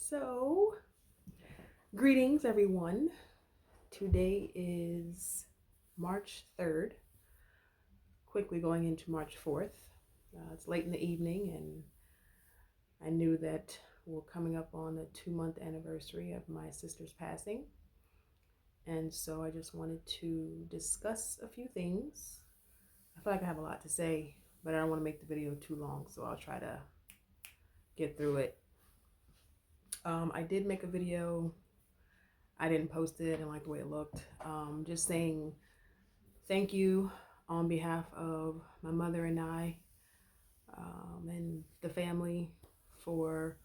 So, greetings everyone. Today is March 3rd, quickly going into March 4th. It's late in the evening, and I knew that we're coming up on the 2-month anniversary of my sister's passing. And so I just wanted to discuss a few things. I feel like I have a lot to say, but I don't want to make the video too long, so I'll try to get through it. I did make a video. I didn't post it. I didn't like the way it looked. Just saying thank you on behalf of my mother and I, and the family, for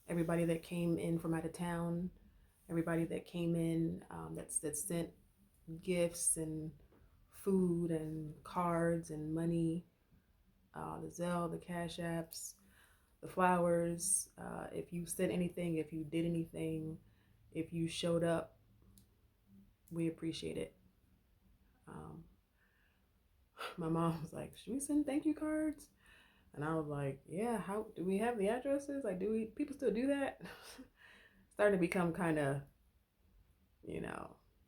everybody that came in from out of town, everybody that came in, that sent gifts and food and cards and money, the Zelle, the Cash Apps, the flowers. If you said anything, if you did anything, if you showed up, we appreciate it. My mom was like, should we send thank you cards? And I was like, yeah, how do we have the addresses? Like, people still do that? Starting to become kind of,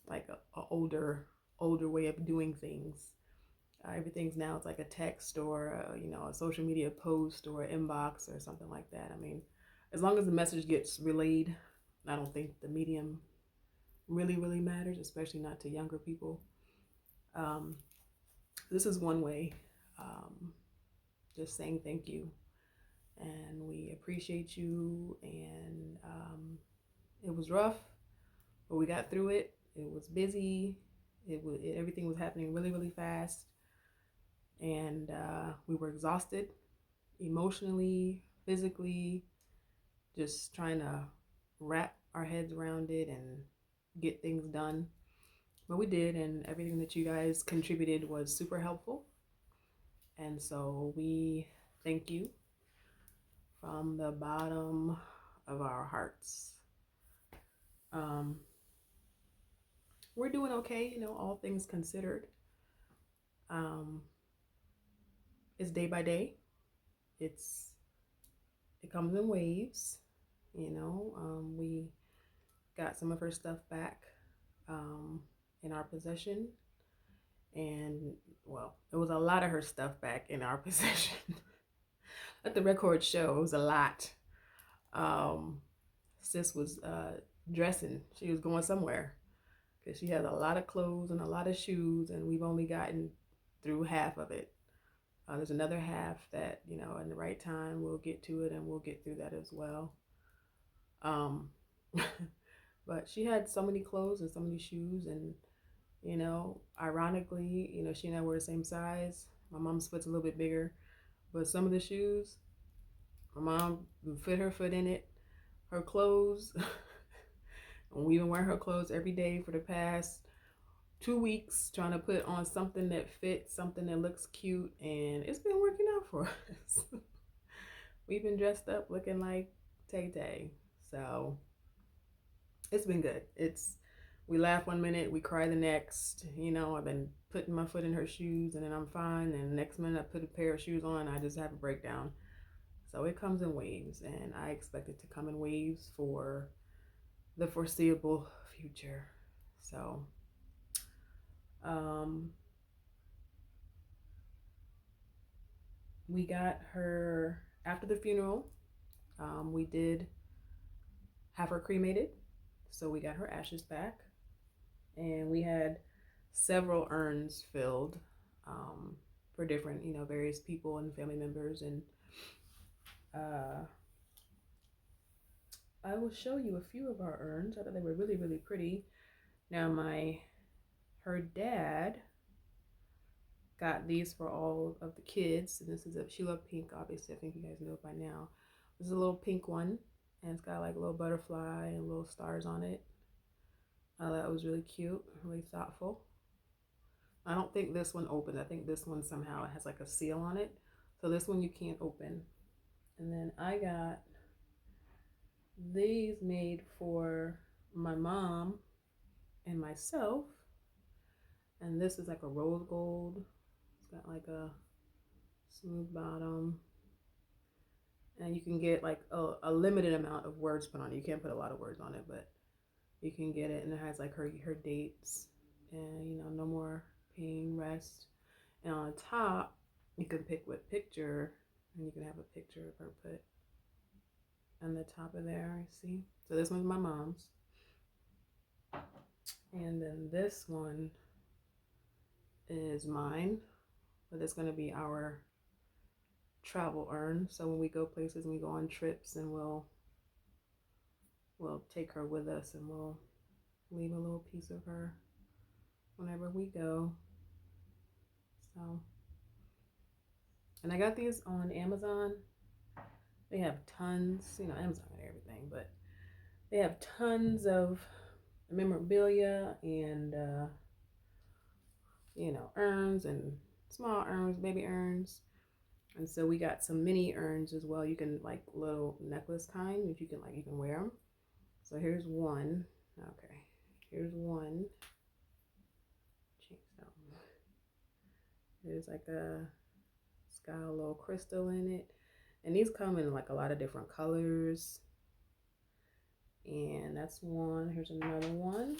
like a older way of doing things. Everything's now, it's like a text or a social media post or an inbox or something like that. I mean, as long as the message gets relayed, I don't think the medium really matters, especially not to younger people. This is one way. Just saying thank you, and we appreciate you. And it was rough, but we got through it. It was busy. Everything was happening really fast, and we were exhausted emotionally, physically, just trying to wrap our heads around it and get things done. But we did, and everything that you guys contributed was super helpful. And so we thank you from the bottom of our hearts. We're doing okay, all things considered. It's day by day. It comes in waves. We got some of her stuff back in our possession, and well, it was a lot of her stuff back in our possession. Let the record show, it was a lot. Sis was dressing. She was going somewhere because she has a lot of clothes and a lot of shoes, and we've only gotten through half of it. There's another half that, in the right time, we'll get to it, and we'll get through that as well. But she had so many clothes and so many shoes, and, ironically, she and I were the same size. My mom's foot's a little bit bigger, but some of the shoes, my mom fit her foot in it. Her clothes, and we've been wearing her clothes every day for the past 2 weeks, trying to put on something that fits, something that looks cute, and it's been working out for us. We've been dressed up looking like Tay Tay, so it's been good. We laugh one minute, we cry the next. I've been putting my foot in her shoes, and then I'm fine, and the next minute I put a pair of shoes on, I just have a breakdown. So it comes in waves, and I expect it to come in waves for the foreseeable future. So we got her after the funeral. We did have her cremated, so we got her ashes back, and we had several urns filled for different, various people and family members. And I will show you a few of our urns. I thought they were really pretty. Now her dad got these for all of the kids, and this is she loved pink, obviously. I think you guys know it by now. This is a little pink one, and it's got like a little butterfly and little stars on it. That was really cute, really thoughtful. I don't think this one opened. I think this one somehow has like a seal on it, so this one you can't open. And then I got these made for my mom and myself, and this is like a rose gold. It's got like a smooth bottom, And you can get like a limited amount of words put on it. You can't put a lot of words on it, but you can get it, and it has like her dates, and no more pain, rest. And on top, you can pick what picture, and you can have a picture of her put on the top of there. I see. So this one's my mom's, and then this one is mine, but it's gonna be our travel urn. So when we go places and we go on trips, and we'll take her with us, and we'll leave a little piece of her whenever we go. So, and I got these on Amazon. They have tons, Amazon got everything, but they have tons of memorabilia and urns and small urns, baby urns. And so we got some mini urns as well. You can like little necklace kind that you can wear them. So here's one. Okay, here's one. Change that one. There's like it's got a little crystal in it, and these come in like a lot of different colors. And that's one. Here's another one.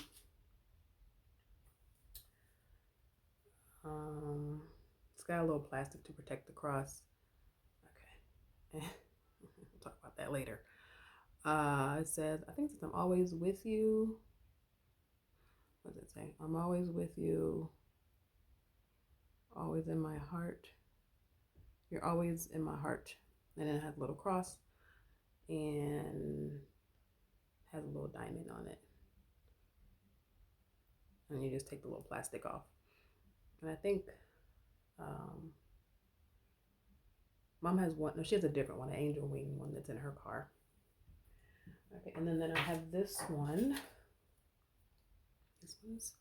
It's got a little plastic to protect the cross. Okay. We'll talk about that later. It says, I think it says, I'm always with you. What does it say? I'm always with you. Always in my heart. You're always in my heart. And then it has a little cross and has a little diamond on it. And you just take the little plastic off. And I think Mom has one. No, she has a different one, an angel wing one that's in her car. Okay, and then I have this one. This one's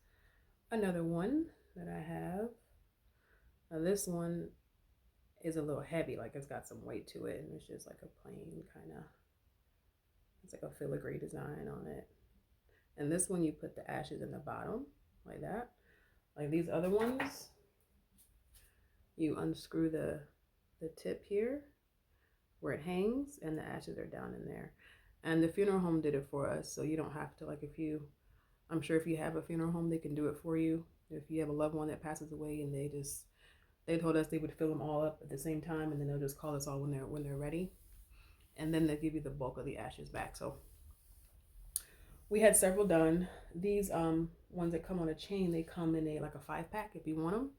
another one that I have. Now this one is a little heavy, like it's got some weight to it, and it's just like a plain kind of, it's like a filigree design on it. And this one you put the ashes in the bottom, like that. Like these other ones, you unscrew the tip here where it hangs, and the ashes are down in there. And the funeral home did it for us, so you don't have to, like I'm sure if you have a funeral home, they can do it for you. If you have a loved one that passes away, and they told us they would fill them all up at the same time, and then they'll just call us all when they're ready, and then they give you the bulk of the ashes back. So we had several done. These ones that come on a chain, they come in like a 5-pack if you want them,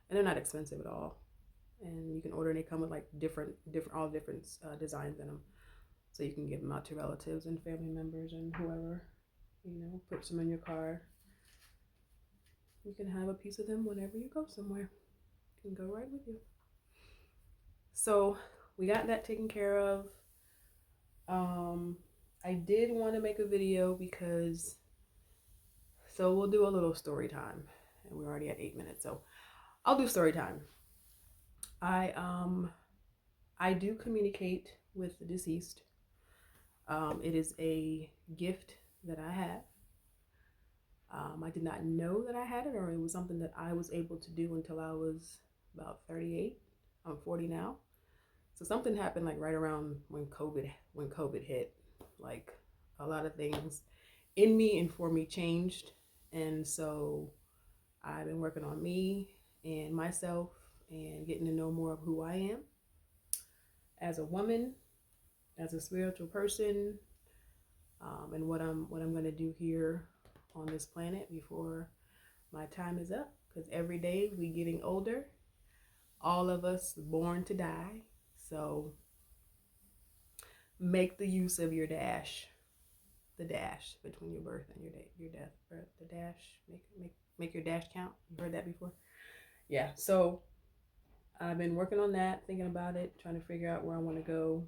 and they're not expensive at all. And you can order, and they come with like different designs in them, so you can give them out to relatives and family members and whoever, puts them in your car. You can have a piece of them whenever you go somewhere. It can go right with you. So we got that taken care of. I did want to make a video so we'll do a little story time, and we're already at 8 minutes, so I'll do story time. I do communicate with the deceased. It is a gift that I have. I did not know that I had it, or it was something that I was able to do until I was about 38. I'm 40 now. So something happened like right around when COVID hit. Like a lot of things in me and for me changed. And so I've been working on me and myself and getting to know more of who I am as a woman, as a spiritual person, and what I'm going to do here on this planet before my time is up. Because every day we getting older, all of us born to die. So make the use of your dash, the dash between your birth and your death. The dash, make your dash count. You heard that before? Yeah. So I've been working on that, thinking about it, trying to figure out where I want to go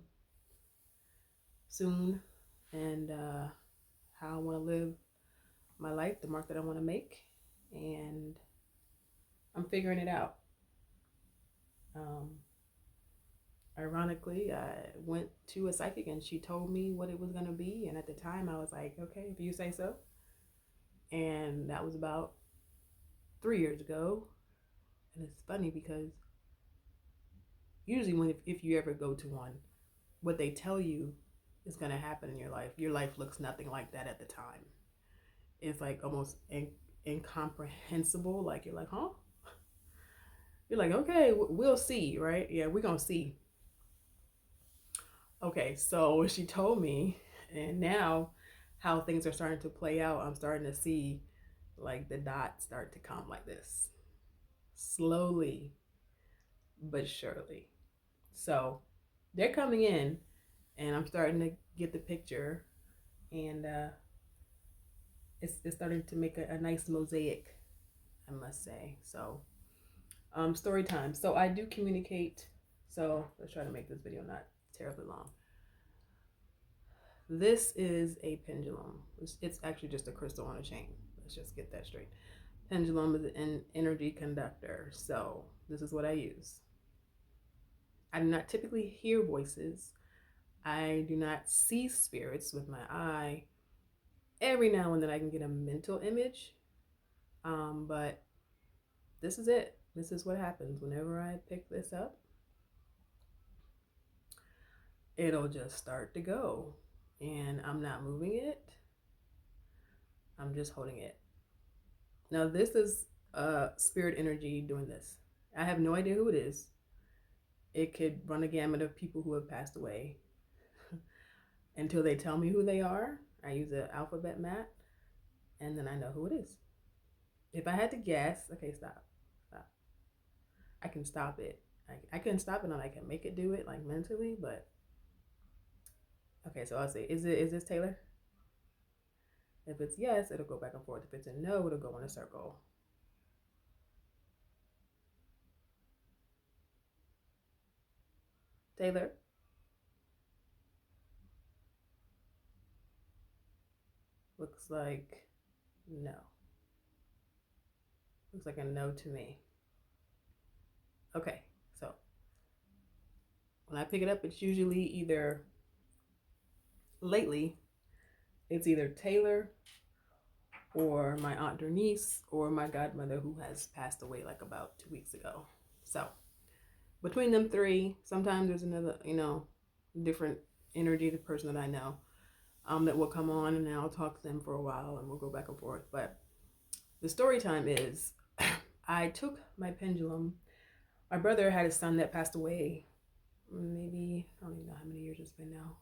soon, and how I want to live my life, the mark that I want to make, and I'm figuring it out. Ironically, I went to a psychic and she told me what it was going to be, and at the time I was like, okay, if you say so. And that was about 3 years ago. And it's funny because usually if you ever go to one, what they tell you is going to happen in your life looks nothing like that at the time. It's like almost incomprehensible. Like you're like, huh? You're like, okay, we'll see, right? Yeah, we're going to see. Okay, so she told me, and now how things are starting to play out, I'm starting to see like the dots start to come like this, slowly but surely. So they're coming in, and I'm starting to get the picture, and it's starting to make a nice mosaic, I must say. So, story time. So I do communicate. So let's try to make this video not terribly long. This is a pendulum. It's actually just a crystal on a chain. Let's just get that straight. Pendulum is an energy conductor. So this is what I use. I do not typically hear voices. I do not see spirits with my eye. Every now and then I can get a mental image. But this is it. This is what happens whenever I pick this up. It'll just start to go. And I'm not moving it. I'm just holding it. Now this is spirit energy doing this. I have no idea who it is. It could run a gamut of people who have passed away. Until they tell me who they are, I use an alphabet mat, and then I know who it is. If I had to guess, okay, stop. I can stop it. I can stop it and I can make it do it like mentally, but okay, so I'll say, is this Taylor? If it's yes, it'll go back and forth. If it's a no, it'll go in a circle. Taylor? Looks like no. Looks like a no to me. Okay, so when I pick it up, it's usually either, lately, it's either Taylor or my Aunt Denise or my godmother who has passed away like about 2 weeks ago. So between them three, sometimes there's another, different energy, the person that I know, that will come on, and then I'll talk to them for a while and we'll go back and forth. But the story time is I took my pendulum. My brother had a son that passed away. Maybe, I don't even know how many years it's been now.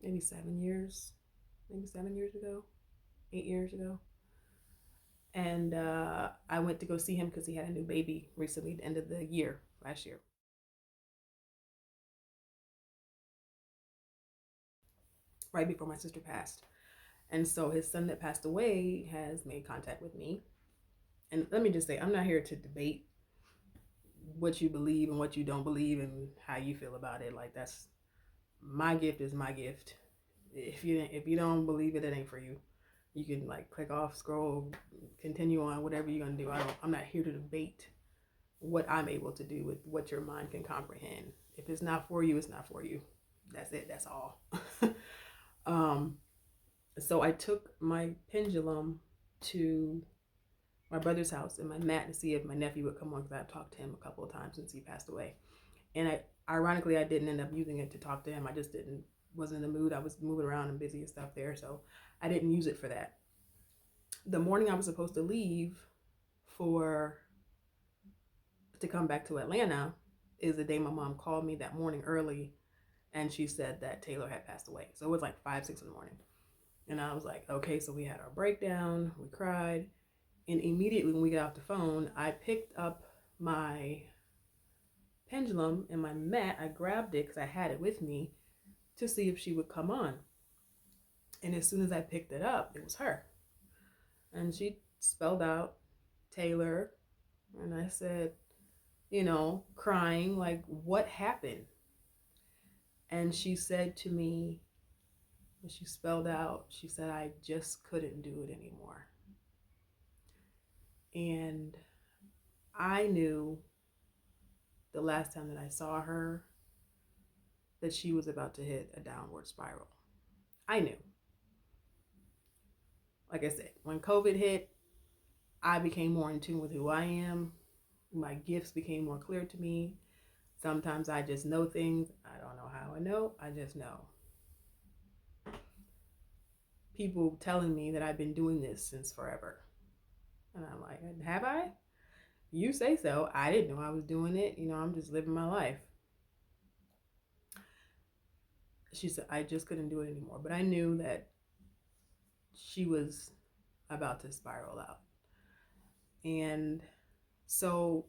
Maybe 7 years. Maybe 7 years ago. 8 years ago. And I went to go see him because he had a new baby recently, at the end of the year, last year. Right before my sister passed. And so his son that passed away has made contact with me. And let me just say, I'm not here to debate what you believe and what you don't believe and how you feel about it. Like, that's my gift is my gift. If you don't believe it, it ain't for you. You can like click off, scroll, continue on, whatever you're gonna do. I'm not here to debate what I'm able to do with what your mind can comprehend. If it's not for you, it's not for you. That's it. That's all. So I took my pendulum to my brother's house and my mat to see if my nephew would come on, because I've talked to him a couple of times since he passed away. And ironically, I didn't end up using it to talk to him. I just wasn't in the mood. I was moving around and busy and stuff there, so I didn't use it for that. The morning I was supposed to leave to come back to Atlanta is the day my mom called me that morning early, and she said that Taylor had passed away. So it was like 5, 6 in the morning. And I was like, okay, so we had our breakdown, we cried, and immediately when we got off the phone, I picked up my pendulum and my mat. I grabbed it because I had it with me to see if she would come on. And as soon as I picked it up, it was her. And she spelled out Taylor. And I said, crying, like, what happened? And she said to me, when she spelled out, she said, I just couldn't do it anymore. And I knew the last time that I saw her that she was about to hit a downward spiral. I knew. Like I said, when COVID hit, I became more in tune with who I am. My gifts became more clear to me. Sometimes I just know things. I don't know how I know. I just know. People telling me that I've been doing this since forever. And I'm like, have I? You say so. I didn't know I was doing it. I'm just living my life. She said, I just couldn't do it anymore. But I knew that she was about to spiral out. And so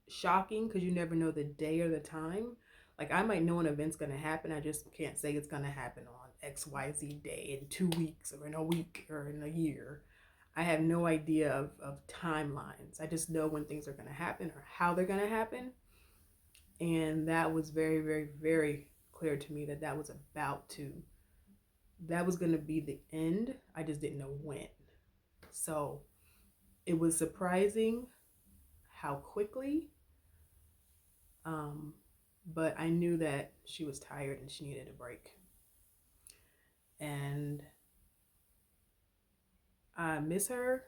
shocking because you never know the day or the time. Like I might know an event's going to happen. I just can't say it's going to happen on XYZ day in 2 weeks or in a week or in a year. I have no idea of timelines. I just know when things are going to happen or how they're going to happen. And that was very, very, very clear to me that that was going to be the end. I just didn't know when. So it was surprising how quickly, but I knew that she was tired and she needed a break. And I miss her,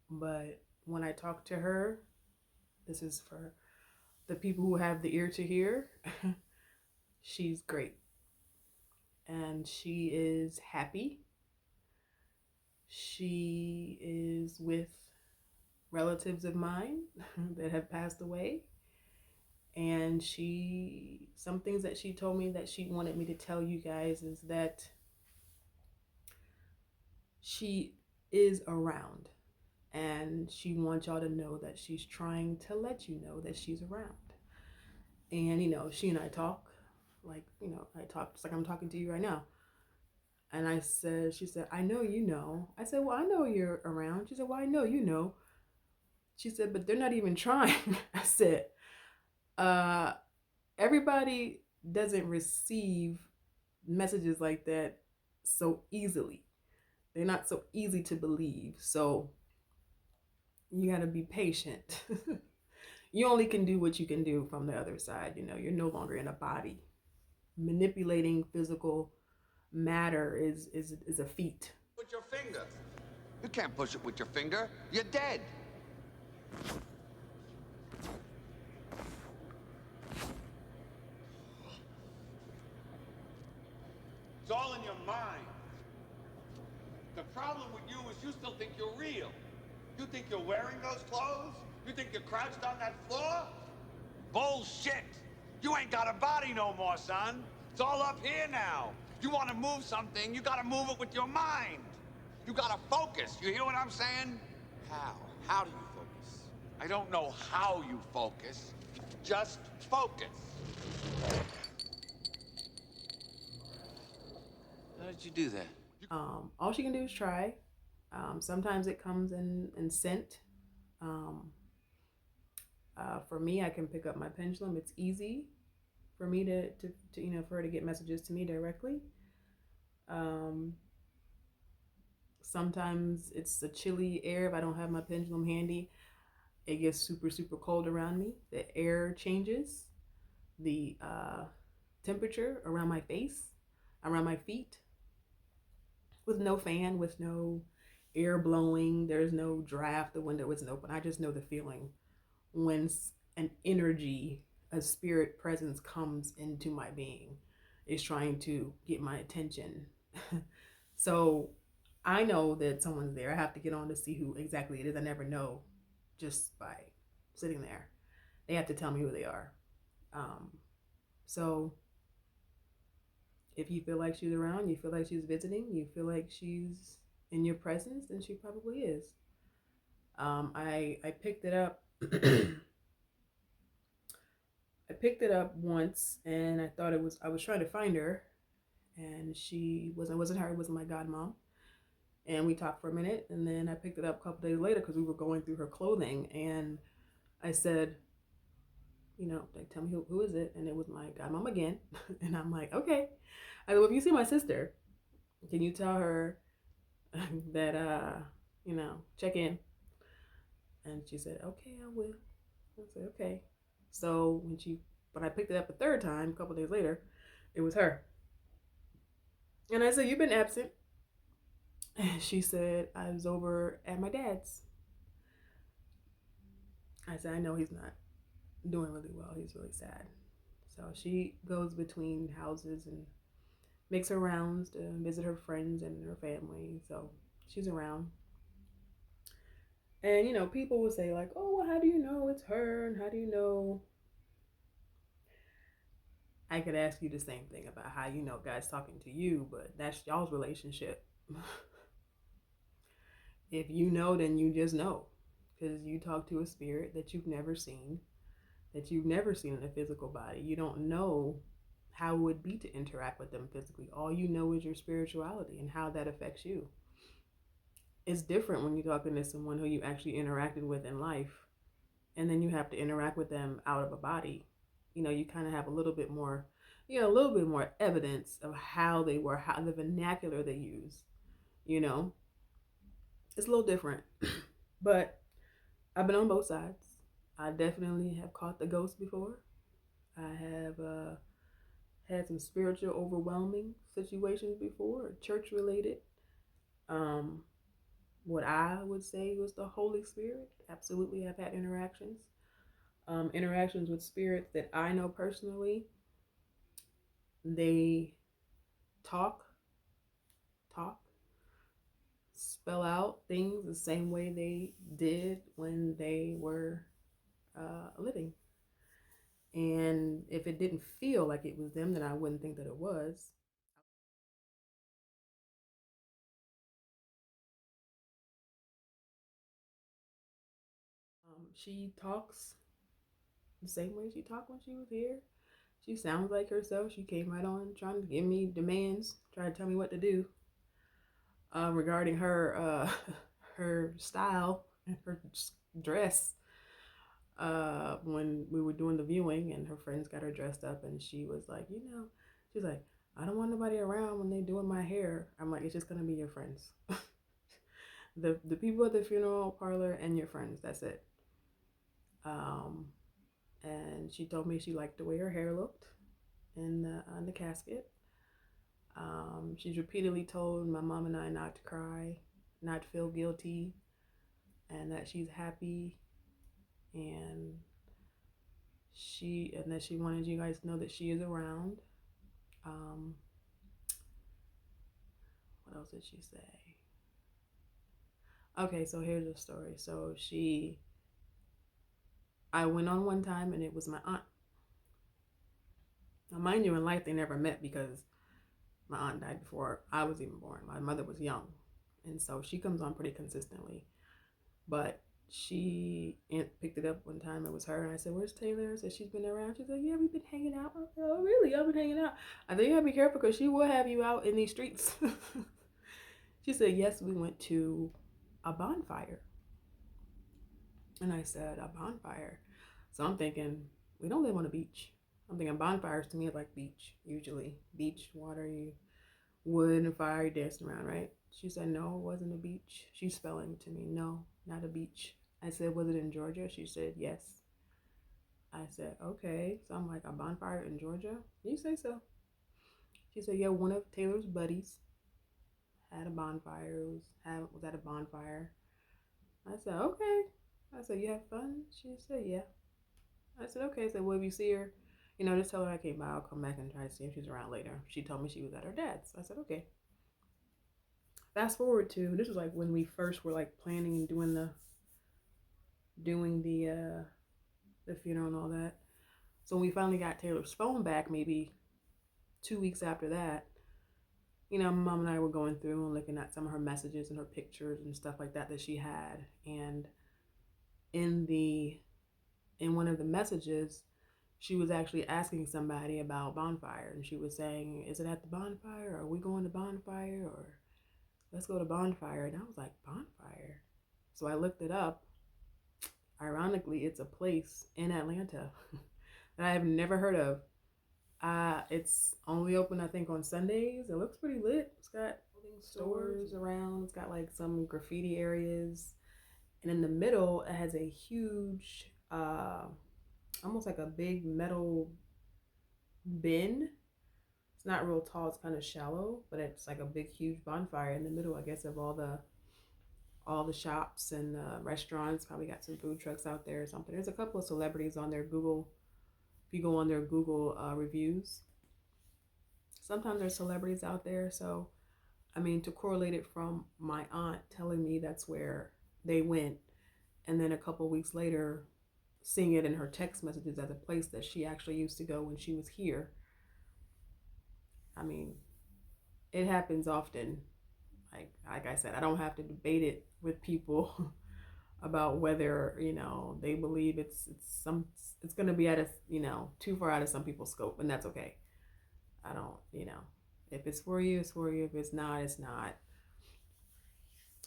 but when I talk to her, this is for the people who have the ear to hear, she's great. And she is happy. She is with relatives of mine that have passed away. And some things that she told me that she wanted me to tell you guys is that she is around and she wants y'all to know that she's trying to let you know that she's around. And she and I talk like, I talk just like I'm talking to you right now. And she said, I know you know. I said, well, I know you're around. She said, well, I know you know. She said, but they're not even trying. I said, everybody doesn't receive messages like that so easily. They're not so easy to believe. So you got to be patient. You only can do what you can do from the other side. You're no longer in a body. Manipulating physical matter is a feat. With your finger. You can't push it with your finger. You're dead. It's all in your mind. The problem with you is you still think you're real. You think you're wearing those clothes? You think you're crouched on that floor? Bullshit! You ain't got a body no more, son. It's all up here now. You want to move something, you gotta move it with your mind. You gotta focus. You hear what I'm saying? How? How do you focus? I don't know how you focus. Just focus. How did you do that? All she can do is try. Sometimes it comes in scent. For me, I can pick up my pendulum. It's easy for me to for her to get messages to me directly. Sometimes it's a chilly air. If I don't have my pendulum handy, it gets super, super cold around me. The air changes. The temperature around my face, around my feet, with no fan, with no air blowing. There's no draft. The window isn't open. I just know the feeling when an energy, a spirit presence comes into my being, is trying to get my attention. So I know that someone's there. I have to get on to see who exactly it is. I never know just by sitting there. They have to tell me who they are. So if you feel like she's around, you feel like she's visiting, you feel like she's in your presence, then she probably is. I picked it up. I picked it up once, and I was trying to find her, and it wasn't her, it wasn't my godmom. And we talked for a minute, and then I picked it up a couple days later because we were going through her clothing, and I said, like, tell me who is it? And it was my godmom again. And I'm like, okay. I said, well, if you see my sister, can you tell her that check in? And she said, okay, I will. I said, okay. So when I picked it up a third time, a couple days later, it was her. And I said, you've been absent. And she said, I was over at my dad's. I said, I know he's not. doing really well. He's really sad. So she goes between houses and makes her rounds to visit her friends and her family. So she's around. And people will say like, "Oh, well, how do you know it's her? And how do you know?" I could ask you the same thing about how you know God's talking to you, but that's y'all's relationship. If you know, then you just know, because you talk to a spirit that you've never seen, that you've never seen in a physical body. You don't know how it would be to interact with them physically. All you know is your spirituality and how that affects you. It's different when you're talking to someone who you actually interacted with in life, and then you have to interact with them out of a body. You kind of have a little bit more, a little bit more evidence of how they were, how the vernacular they use. You know, it's a little different, but I've been on both sides. I definitely have caught the ghost before. I have had some spiritual overwhelming situations before, church related. Um, what I would say was the Holy Spirit. Absolutely, I've had interactions. Interactions with spirits that I know personally. They talk, talk, spell out things the same way they did when they were living. And if it didn't feel like it was them, then I wouldn't think that it was. She talks the same way she talked when she was here. She sounds like herself. She came right on trying to give me demands, trying to tell me what to do regarding her her style and her dress. When we were doing the viewing, and her friends got her dressed up, and she was like, she's like, I don't want nobody around when they're doing my hair. I'm like, it's just gonna be your friends, the people at the funeral parlor and your friends. That's it. Um, and she told me she liked the way her hair looked in the casket. She's repeatedly told my mom and I not to cry, not to feel guilty, and that she's happy, and that she wanted you guys to know that she is around. Um, what else did she say? Okay, so here's the story. I went on one time, and it was my aunt. Now, mind you, in life they never met because my aunt died before I was even born. My mother was young, and so she comes on pretty consistently. But she picked it up one time. It was her, and I said, "Where's Taylor?" I said, "She's been around." She's like, "Yeah, we've been hanging out." I said, "Oh, really? I've been hanging out." I said, "Yeah, be careful because she will have you out in these streets." She said, "Yes, we went to a bonfire." And I said, "A bonfire?" So I'm thinking, we don't live on a beach. I'm thinking bonfires to me is like beach, usually. Beach, water, you wood and fire, you dancing around, right? She said, "No, it wasn't a beach." She's spelling to me, "No, not a beach." I said, "Was it in Georgia?" She said, "Yes." I said, "Okay." So I'm like, "A bonfire in Georgia?" You say so. She said, "Yeah, one of Taylor's buddies had a bonfire, was at a bonfire." I said, "Okay." I said, "You have fun?" She said, "Yeah." I said, "Okay." I said, "Well, if you see her, just tell her I came by. I'll come back and try to see if she's around later." She told me she was at her dad's. I said, "Okay." Fast forward to, this was like when we first were like planning and doing the funeral and all that. So when we finally got Taylor's phone back, maybe 2 weeks after that, Mom and I were going through and looking at some of her messages and her pictures and stuff like that she had. And in the in one of the messages, she was actually asking somebody about bonfire, and she was saying, "Is it at the bonfire? Or are we going to bonfire? Or let's go to bonfire?" And I was like, "Bonfire?" So I looked it up. Ironically, it's a place in Atlanta that I have never heard of. It's only open, I think, on Sundays. It looks pretty lit. It's got stores around. It's got like some graffiti areas, and in the middle, it has a huge, almost like a big metal bin. It's not real tall. It's kind of shallow, but it's like a big, huge bonfire in the middle, I guess, of all the all the shops and restaurants probably got some food trucks out there or something. There's a couple of celebrities on their Google. If you go on their Google reviews, sometimes there's celebrities out there. So I mean, to correlate it from my aunt telling me that's where they went, and then a couple of weeks later, seeing it in her text messages as a place that she actually used to go when she was here. I mean, it happens often. Like I said, I don't have to debate it with people about whether they believe it's going to be out of too far out of some people's scope, and that's okay. I don't if it's for you, it's for you. If it's not, it's not.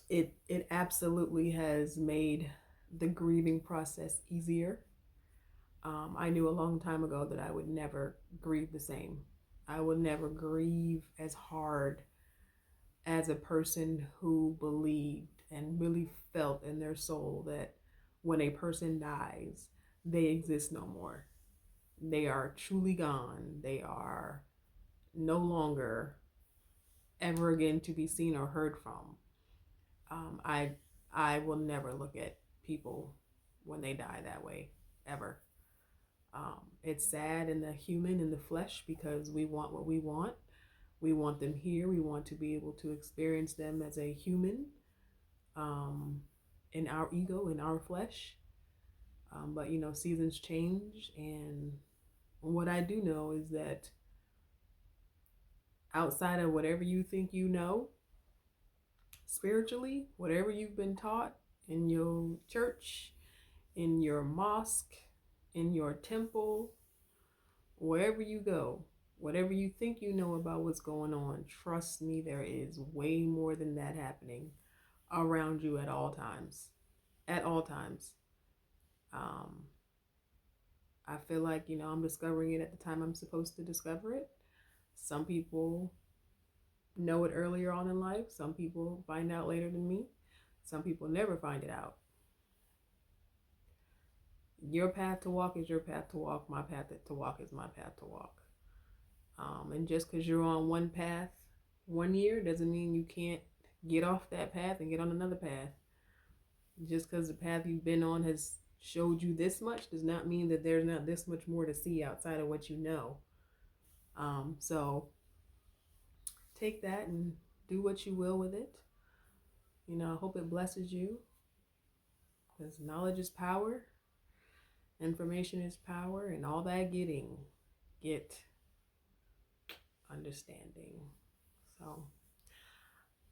It absolutely has made the grieving process easier. I knew a long time ago that I would never grieve the same. I would never grieve as hard as a person who believed and really felt in their soul that when a person dies, they exist no more. They are truly gone. They are no longer ever again to be seen or heard from. I will never look at people when they die that way ever. It's sad in the human, in the flesh, because we want what we want. We want them here. We want to be able to experience them as a human, in our ego, in our flesh. But seasons change, and what I do know is that outside of whatever you think spiritually, whatever you've been taught in your church, in your mosque, in your temple, wherever you go, whatever you think you know about what's going on, trust me, there is way more than that happening around you at all times. At all times. Um, I feel like, I'm discovering it at the time I'm supposed to discover it. Some people know it earlier on in life. Some people find out later than me. Some people never find it out. Your path to walk is your path to walk. My path to walk is my path to walk. And just because you're on one path 1 year doesn't mean you can't get off that path and get on another path. Just because the path you've been on has showed you this much does not mean that there's not this much more to see outside of what you know. So take that and do what you will with it. I hope it blesses you, because knowledge is power, information is power, and all that get understanding. So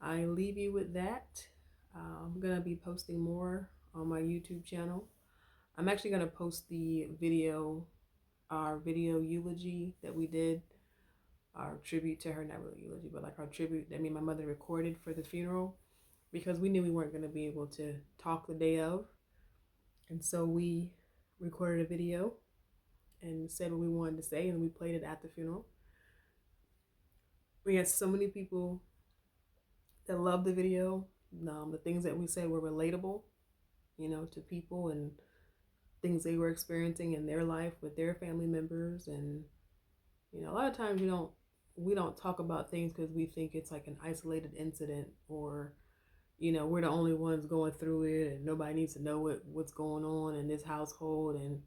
I leave you with that. I'm going to be posting more on my YouTube channel. I'm actually going to post the video, our video eulogy that we did, our tribute to her, not really eulogy, but like our tribute that me and my mother recorded for the funeral, because we knew we weren't going to be able to talk the day of. And so we recorded a video and said what we wanted to say, and we played it at the funeral. We had so many people that loved the video. The things that we said were relatable, to people and things they were experiencing in their life with their family members. And a lot of times we don't talk about things because we think it's like an isolated incident, or we're the only ones going through it and nobody needs to know what's going on in this household. And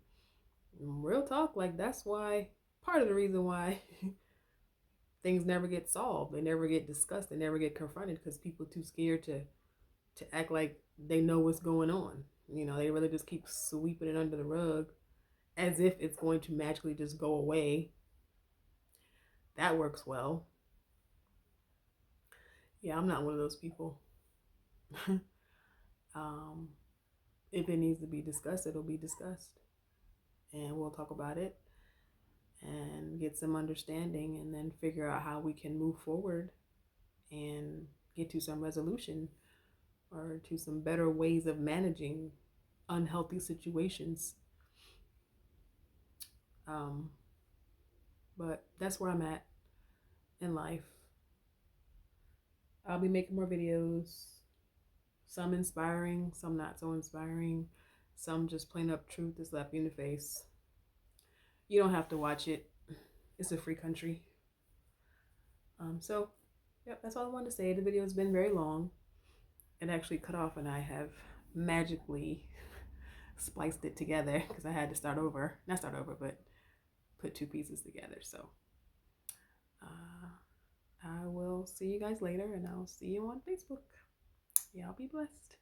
real talk, like that's why, part of the reason why things never get solved, they never get discussed, they never get confronted, because people are too scared to act like they know what's going on. They really just keep sweeping it under the rug as if it's going to magically just go away. That works well. Yeah, I'm not one of those people. If it needs to be discussed, it'll be discussed, and we'll talk about it and get some understanding, and then figure out how we can move forward and get to some resolution, or to some better ways of managing unhealthy situations. But that's where I'm at in life. I'll be making more videos, some inspiring, some not so inspiring, some just plain up truth to slap you in the face. You don't have to watch it. It's a free country. So, yep, that's all I wanted to say. The video has been very long, it actually cut off, and I have magically spliced it together because I had to start over. Not start over, but put two pieces together. So I will see you guys later, and I'll see you on Facebook. Y'all be blessed.